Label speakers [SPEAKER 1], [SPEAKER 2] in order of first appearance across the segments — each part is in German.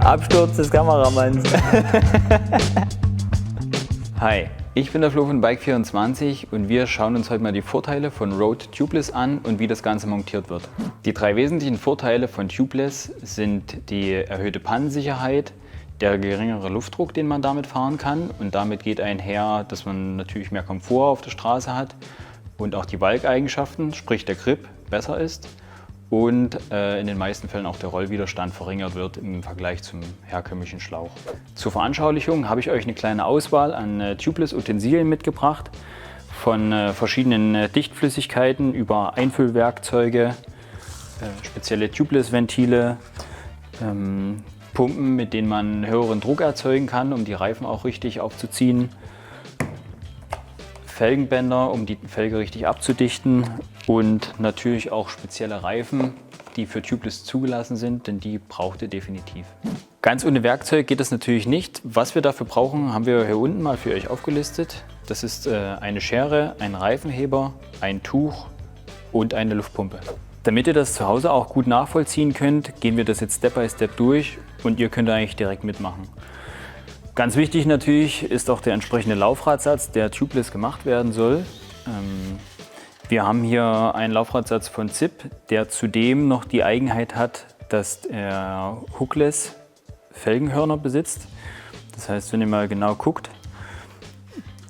[SPEAKER 1] Absturz des Kameramanns. Hi, ich bin der Flo von Bike24 und wir schauen uns heute mal die Vorteile von Rode Tubeless an und wie das Ganze montiert wird. Die drei wesentlichen Vorteile von Tubeless sind die erhöhte Pannensicherheit, der geringere Luftdruck, den man damit fahren kann, und damit geht einher, dass man natürlich mehr Komfort auf der Straße hat und auch die Walkeigenschaften, sprich der Grip, besser ist. Und in den meisten Fällen auch der Rollwiderstand verringert wird im Vergleich zum herkömmlichen Schlauch. Zur Veranschaulichung habe ich euch eine kleine Auswahl an Tubeless-Utensilien mitgebracht, von verschiedenen Dichtflüssigkeiten über Einfüllwerkzeuge, spezielle Tubeless-Ventile, Pumpen, mit denen man höheren Druck erzeugen kann, um die Reifen auch richtig aufzuziehen, Felgenbänder, um die Felge richtig abzudichten, und natürlich auch spezielle Reifen, die für Tubeless zugelassen sind, denn die braucht ihr definitiv. Ganz ohne Werkzeug geht es natürlich nicht. Was wir dafür brauchen, haben wir hier unten mal für euch aufgelistet. Das ist eine Schere, ein Reifenheber, ein Tuch und eine Luftpumpe. Damit ihr das zu Hause auch gut nachvollziehen könnt, gehen wir das jetzt Step by Step durch und ihr könnt eigentlich direkt mitmachen. Ganz wichtig natürlich ist auch der entsprechende Laufradsatz, der Tubeless gemacht werden soll. Wir haben hier einen Laufradsatz von Zipp, der zudem noch die Eigenheit hat, dass er Hookless Felgenhörner besitzt. Das heißt, wenn ihr mal genau guckt,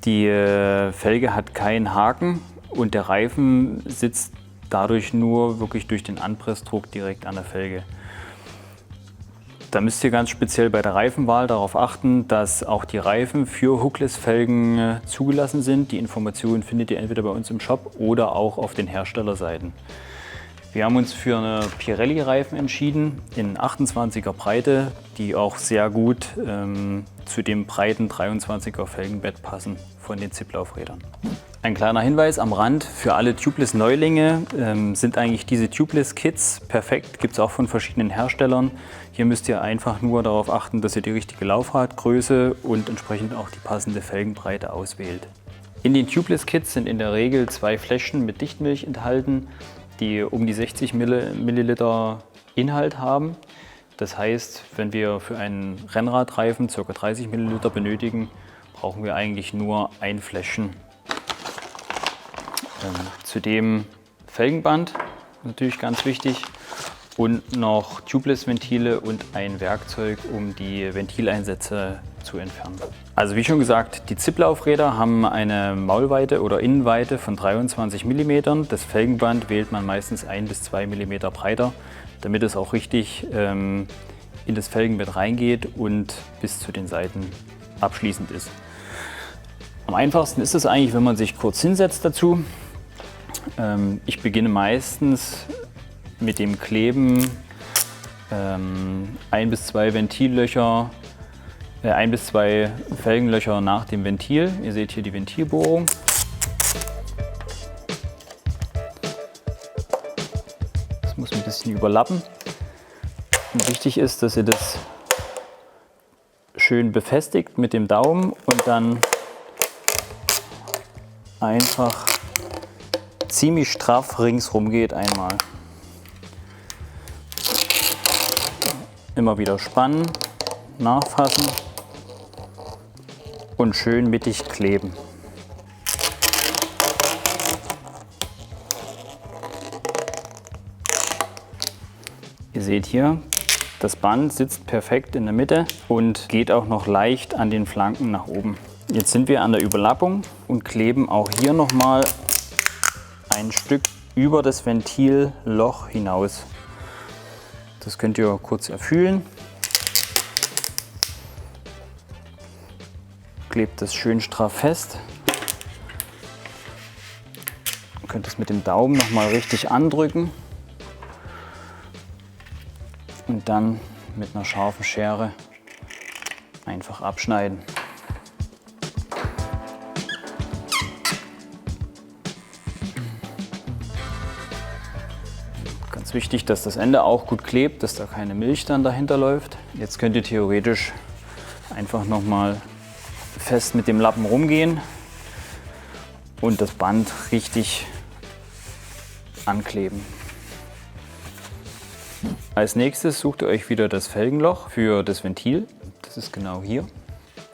[SPEAKER 1] die Felge hat keinen Haken und der Reifen sitzt dadurch nur wirklich durch den Anpressdruck direkt an der Felge. Da müsst ihr ganz speziell bei der Reifenwahl darauf achten, dass auch die Reifen für Hookless-Felgen zugelassen sind. Die Informationen findet ihr entweder bei uns im Shop oder auch auf den Herstellerseiten. Wir haben uns für eine Pirelli-Reifen entschieden in 28er Breite, die auch sehr gut zu dem breiten 23er Felgenbett passen von den Zipp-Laufrädern. Ein kleiner Hinweis am Rand: Für alle Tubeless-Neulinge sind eigentlich diese Tubeless-Kits perfekt, gibt es auch von verschiedenen Herstellern. Hier müsst ihr einfach nur darauf achten, dass ihr die richtige Laufradgröße und entsprechend auch die passende Felgenbreite auswählt. In den Tubeless-Kits sind in der Regel 2 Fläschchen mit Dichtmilch enthalten, die um die 60 Milliliter Inhalt haben. Das heißt, wenn wir für einen Rennradreifen ca. 30 Milliliter benötigen, brauchen wir eigentlich nur ein Fläschchen. Zudem Felgenband, natürlich ganz wichtig, und noch Tubeless-Ventile und ein Werkzeug, um die Ventileinsätze zu entfernen. Also wie schon gesagt, die Zipp-Laufräder haben eine Maulweite oder Innenweite von 23 mm. Das Felgenband wählt man meistens 1 bis 2 mm breiter, damit es auch richtig in das Felgenbett reingeht und bis zu den Seiten abschließend ist. Am einfachsten ist es eigentlich, wenn man sich kurz hinsetzt dazu. Ich beginne meistens mit dem Kleben 1 bis 2 Ventillöcher, 1 bis 2 Felgenlöcher nach dem Ventil. Ihr seht hier die Ventilbohrung. Das muss ein bisschen überlappen. Und wichtig ist, dass ihr das schön befestigt mit dem Daumen und dann einfach ziemlich straff ringsrum geht einmal. Immer wieder spannen, nachfassen und schön mittig kleben. Ihr seht hier, das Band sitzt perfekt in der Mitte und geht auch noch leicht an den Flanken nach oben. Jetzt sind wir an der Überlappung und kleben auch hier nochmal ein Stück über das Ventilloch hinaus. Das könnt ihr kurz erfühlen. Klebt das schön straff fest. Ihr könnt es mit dem Daumen nochmal richtig andrücken und dann mit einer scharfen Schere einfach abschneiden. Ganz wichtig, dass das Ende auch gut klebt, dass da keine Milch dann dahinter läuft. Jetzt könnt ihr theoretisch einfach nochmal fest mit dem Lappen rumgehen und das Band richtig ankleben. Als nächstes sucht ihr euch wieder das Felgenloch für das Ventil. Das ist genau hier.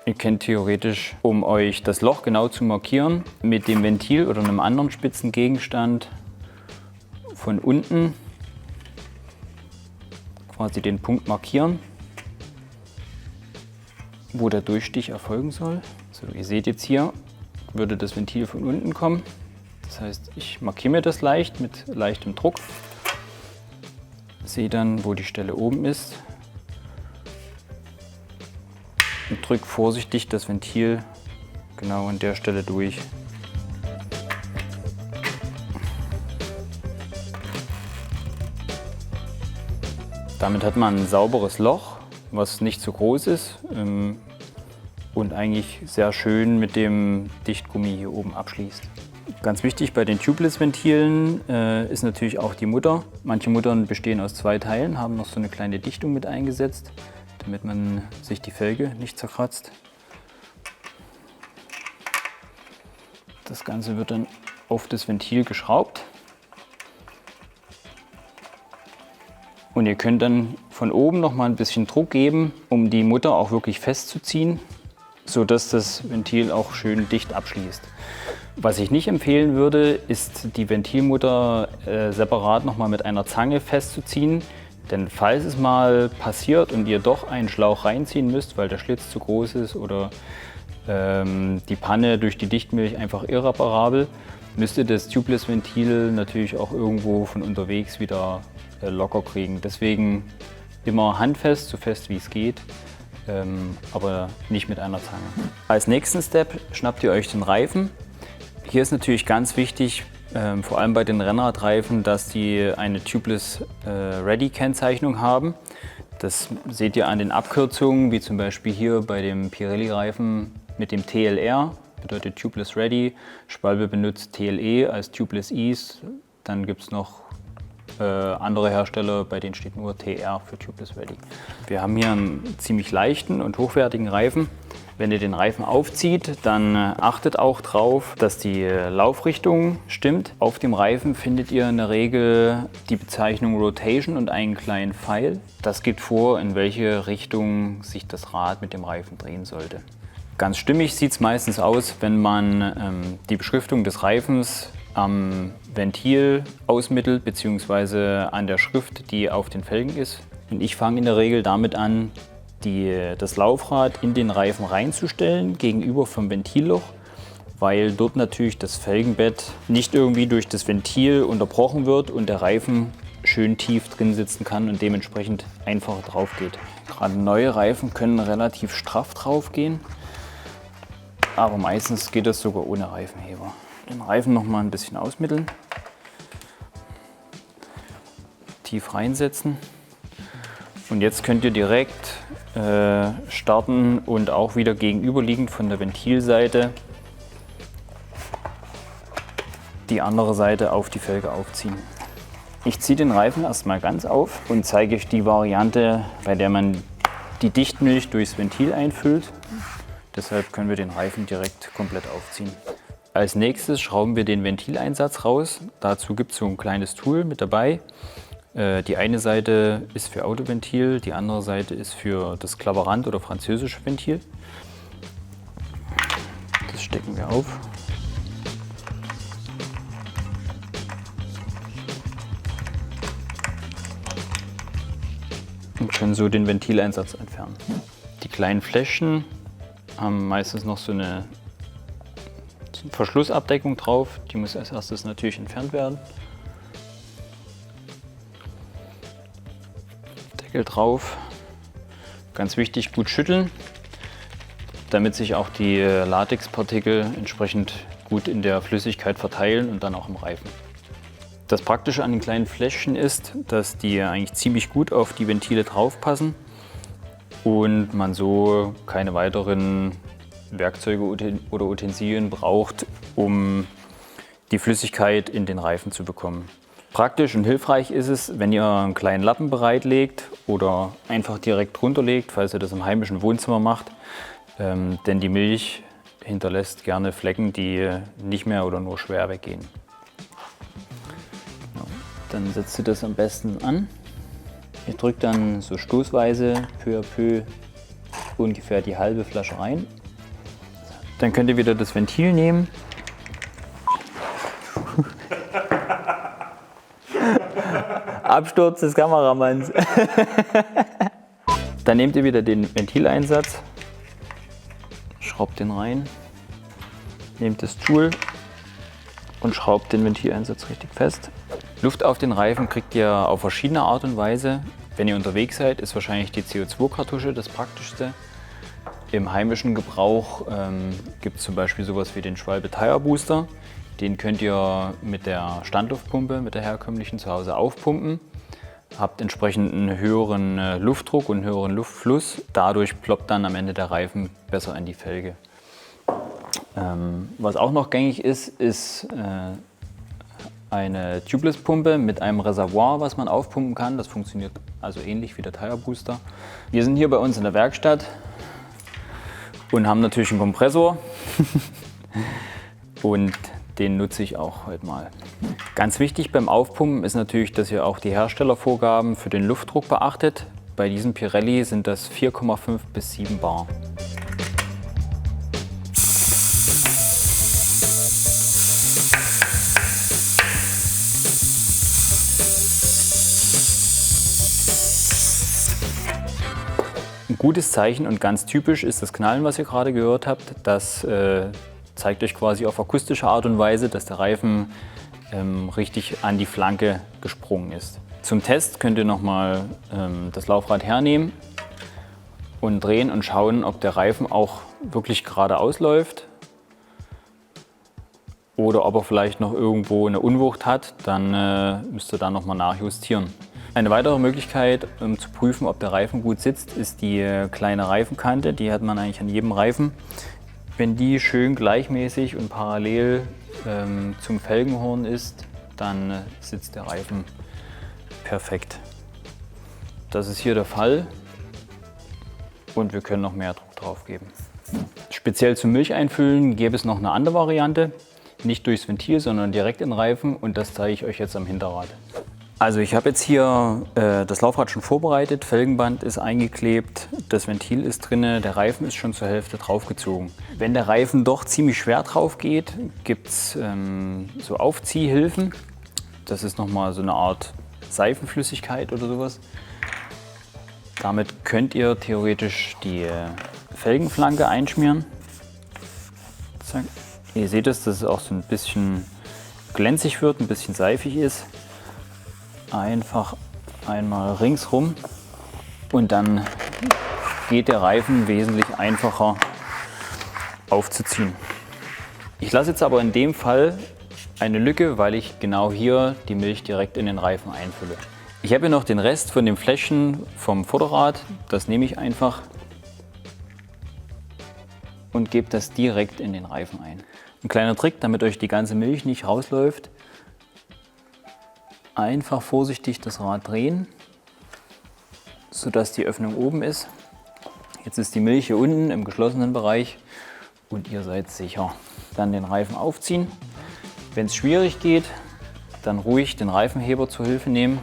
[SPEAKER 1] Ihr könnt theoretisch, um euch das Loch genau zu markieren, mit dem Ventil oder einem anderen spitzen Gegenstand von unten quasi den Punkt markieren, wo der Durchstich erfolgen soll. So, ihr seht jetzt hier, würde das Ventil von unten kommen. Das heißt, ich markiere mir das leicht mit leichtem Druck. Sehe dann, wo die Stelle oben ist und drücke vorsichtig das Ventil genau an der Stelle durch. Damit hat man ein sauberes Loch, was nicht zu groß ist und eigentlich sehr schön mit dem Dichtgummi hier oben abschließt. Ganz wichtig bei den Tubeless-Ventilen ist natürlich auch die Mutter. Manche Muttern bestehen aus 2 Teilen, haben noch so eine kleine Dichtung mit eingesetzt, damit man sich die Felge nicht zerkratzt. Das Ganze wird dann auf das Ventil geschraubt. Und ihr könnt dann von oben noch mal ein bisschen Druck geben, um die Mutter auch wirklich festzuziehen, sodass das Ventil auch schön dicht abschließt. Was ich nicht empfehlen würde, ist die Ventilmutter separat noch mal mit einer Zange festzuziehen. Denn falls es mal passiert und ihr doch einen Schlauch reinziehen müsst, weil der Schlitz zu groß ist oder die Panne durch die Dichtmilch einfach irreparabel, müsst ihr das Tubeless-Ventil natürlich auch irgendwo von unterwegs wieder locker kriegen. Deswegen immer handfest, so fest wie es geht, aber nicht mit einer Zange. Als nächsten Step schnappt ihr euch den Reifen. Hier ist natürlich ganz wichtig, vor allem bei den Rennradreifen, dass die eine Tubeless Ready Kennzeichnung haben. Das seht ihr an den Abkürzungen, wie zum Beispiel hier bei dem Pirelli-Reifen mit dem TLR, bedeutet Tubeless Ready. Schwalbe benutzt TLE als Tubeless Ease. Dann gibt es noch andere Hersteller, bei denen steht nur TR für Tubeless Ready. Wir haben hier einen ziemlich leichten und hochwertigen Reifen. Wenn ihr den Reifen aufzieht, dann achtet auch darauf, dass die Laufrichtung stimmt. Auf dem Reifen findet ihr in der Regel die Bezeichnung Rotation und einen kleinen Pfeil. Das gibt vor, in welche Richtung sich das Rad mit dem Reifen drehen sollte. Ganz stimmig sieht es meistens aus, wenn man die Beschriftung des Reifens am Ventil ausmittelt bzw. an der Schrift, die auf den Felgen ist. Und ich fange in der Regel damit an, das Laufrad in den Reifen reinzustellen, gegenüber vom Ventilloch, weil dort natürlich das Felgenbett nicht irgendwie durch das Ventil unterbrochen wird und der Reifen schön tief drin sitzen kann und dementsprechend einfacher drauf geht. Gerade neue Reifen können relativ straff drauf gehen, aber meistens geht das sogar ohne Reifenheber. Den Reifen noch mal ein bisschen ausmitteln, tief reinsetzen und jetzt könnt ihr direkt starten und auch wieder gegenüberliegend von der Ventilseite die andere Seite auf die Felge aufziehen. Ich ziehe den Reifen erstmal ganz auf und zeige euch die Variante, bei der man die Dichtmilch durchs Ventil einfüllt. Deshalb können wir den Reifen direkt komplett aufziehen. Als nächstes schrauben wir den Ventileinsatz raus. Dazu gibt es so ein kleines Tool mit dabei. Die eine Seite ist für Autoventil, die andere Seite ist für das Klaverant oder französische Ventil. Das stecken wir auf. Und können so den Ventileinsatz entfernen. Die kleinen Fläschchen haben meistens noch so eine Verschlussabdeckung drauf. Die muss als erstes natürlich entfernt werden. Deckel drauf. Ganz wichtig, gut schütteln, damit sich auch die Latexpartikel entsprechend gut in der Flüssigkeit verteilen und dann auch im Reifen. Das Praktische an den kleinen Fläschchen ist, dass die eigentlich ziemlich gut auf die Ventile drauf passen und man so keine weiteren Werkzeuge oder Utensilien braucht, um die Flüssigkeit in den Reifen zu bekommen. Praktisch und hilfreich ist es, wenn ihr einen kleinen Lappen bereitlegt oder einfach direkt drunter legt, falls ihr das im heimischen Wohnzimmer macht, denn die Milch hinterlässt gerne Flecken, die nicht mehr oder nur schwer weggehen. Dann setzt ihr das am besten an. Ich drücke dann so stoßweise peu à peu ungefähr die halbe Flasche rein. Dann könnt ihr wieder das Ventil nehmen. Absturz des Kameramanns. Dann nehmt ihr wieder den Ventileinsatz, schraubt den rein, nehmt das Tool und schraubt den Ventileinsatz richtig fest. Luft auf den Reifen kriegt ihr auf verschiedene Art und Weise. Wenn ihr unterwegs seid, ist wahrscheinlich die CO2-Kartusche das Praktischste. Im heimischen Gebrauch gibt es zum Beispiel sowas wie den Schwalbe Tire Booster. Den könnt ihr mit der Standluftpumpe, mit der herkömmlichen zu Hause aufpumpen. Habt entsprechend einen höheren Luftdruck und einen höheren Luftfluss. Dadurch ploppt dann am Ende der Reifen besser in die Felge. Was auch noch gängig ist eine Tubeless-Pumpe mit einem Reservoir, was man aufpumpen kann. Das funktioniert also ähnlich wie der Tire Booster. Wir sind hier bei uns in der Werkstatt und haben natürlich einen Kompressor und den nutze ich auch heute mal. Ganz wichtig beim Aufpumpen ist natürlich, dass ihr auch die Herstellervorgaben für den Luftdruck beachtet. Bei diesem Pirelli sind das 4,5 bis 7 Bar. Ein gutes Zeichen und ganz typisch ist das Knallen, was ihr gerade gehört habt. Das zeigt euch quasi auf akustische Art und Weise, dass der Reifen richtig an die Flanke gesprungen ist. Zum Test könnt ihr nochmal das Laufrad hernehmen und drehen und schauen, ob der Reifen auch wirklich geradeaus läuft oder ob er vielleicht noch irgendwo eine Unwucht hat. Dann müsst ihr da nochmal nachjustieren. Eine weitere Möglichkeit, um zu prüfen, ob der Reifen gut sitzt, ist die kleine Reifenkante. Die hat man eigentlich an jedem Reifen. Wenn die schön gleichmäßig und parallel zum Felgenhorn ist, dann sitzt der Reifen perfekt. Das ist hier der Fall und wir können noch mehr Druck drauf geben. Speziell zum Milcheinfüllen gäbe es noch eine andere Variante. Nicht durchs Ventil, sondern direkt in den Reifen und das zeige ich euch jetzt am Hinterrad. Also ich habe jetzt hier das Laufrad schon vorbereitet, Felgenband ist eingeklebt, das Ventil ist drin, der Reifen ist schon zur Hälfte draufgezogen. Wenn der Reifen doch ziemlich schwer drauf geht, gibt es so Aufziehhilfen. Das ist nochmal so eine Art Seifenflüssigkeit oder sowas. Damit könnt ihr theoretisch die Felgenflanke einschmieren. Zack. Ihr seht es, dass es auch so ein bisschen glänzig wird, ein bisschen seifig ist. Einfach einmal ringsrum und dann geht der Reifen wesentlich einfacher aufzuziehen. Ich lasse jetzt aber in dem Fall eine Lücke, weil ich genau hier die Milch direkt in den Reifen einfülle. Ich habe hier noch den Rest von dem Fläschchen vom Vorderrad, das nehme ich einfach und gebe das direkt in den Reifen ein. Ein kleiner Trick, damit euch die ganze Milch nicht rausläuft. Einfach vorsichtig das Rad drehen, sodass die Öffnung oben ist. Jetzt ist die Milch hier unten im geschlossenen Bereich und ihr seid sicher. Dann den Reifen aufziehen. Wenn es schwierig geht, dann ruhig den Reifenheber zur Hilfe nehmen.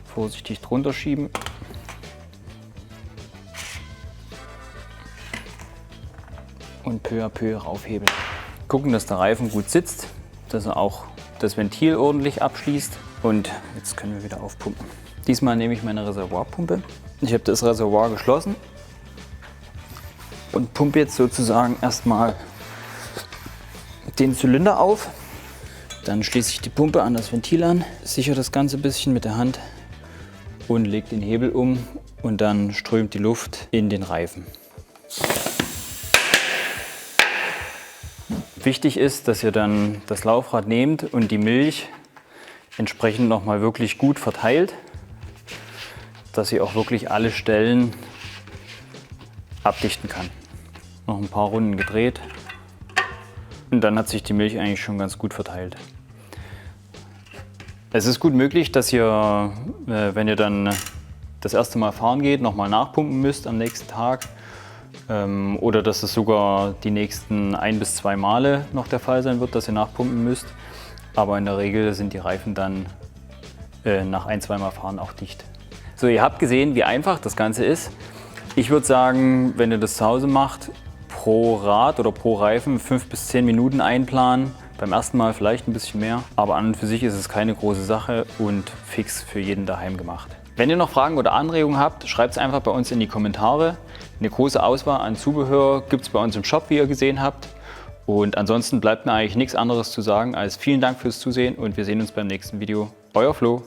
[SPEAKER 1] Vorsichtig drunter schieben. Und peu à peu raufhebeln. Gucken, dass der Reifen gut sitzt, dass er auch das Ventil ordentlich abschließt und jetzt können wir wieder aufpumpen. Diesmal nehme ich meine Reservoirpumpe. Ich habe das Reservoir geschlossen und pumpe jetzt sozusagen erstmal den Zylinder auf. Dann schließe ich die Pumpe an das Ventil an, sichere das Ganze ein bisschen mit der Hand und lege den Hebel um und dann strömt die Luft in den Reifen. Wichtig ist, dass ihr dann das Laufrad nehmt und die Milch entsprechend nochmal wirklich gut verteilt, dass sie auch wirklich alle Stellen abdichten kann. Noch ein paar Runden gedreht und dann hat sich die Milch eigentlich schon ganz gut verteilt. Es ist gut möglich, dass ihr, wenn ihr dann das erste Mal fahren geht, nochmal nachpumpen müsst am nächsten Tag. Oder dass es sogar die nächsten 1 bis 2 Male noch der Fall sein wird, dass ihr nachpumpen müsst. Aber in der Regel sind die Reifen dann nach 1-2 Mal fahren auch dicht. So, ihr habt gesehen, wie einfach das Ganze ist. Ich würde sagen, wenn ihr das zu Hause macht, pro Rad oder pro Reifen 5 bis 10 Minuten einplanen. Beim ersten Mal vielleicht ein bisschen mehr, aber an und für sich ist es keine große Sache und fix für jeden daheim gemacht. Wenn ihr noch Fragen oder Anregungen habt, schreibt es einfach bei uns in die Kommentare. Eine große Auswahl an Zubehör gibt es bei uns im Shop, wie ihr gesehen habt. Und ansonsten bleibt mir eigentlich nichts anderes zu sagen als vielen Dank fürs Zusehen und wir sehen uns beim nächsten Video. Euer Flo.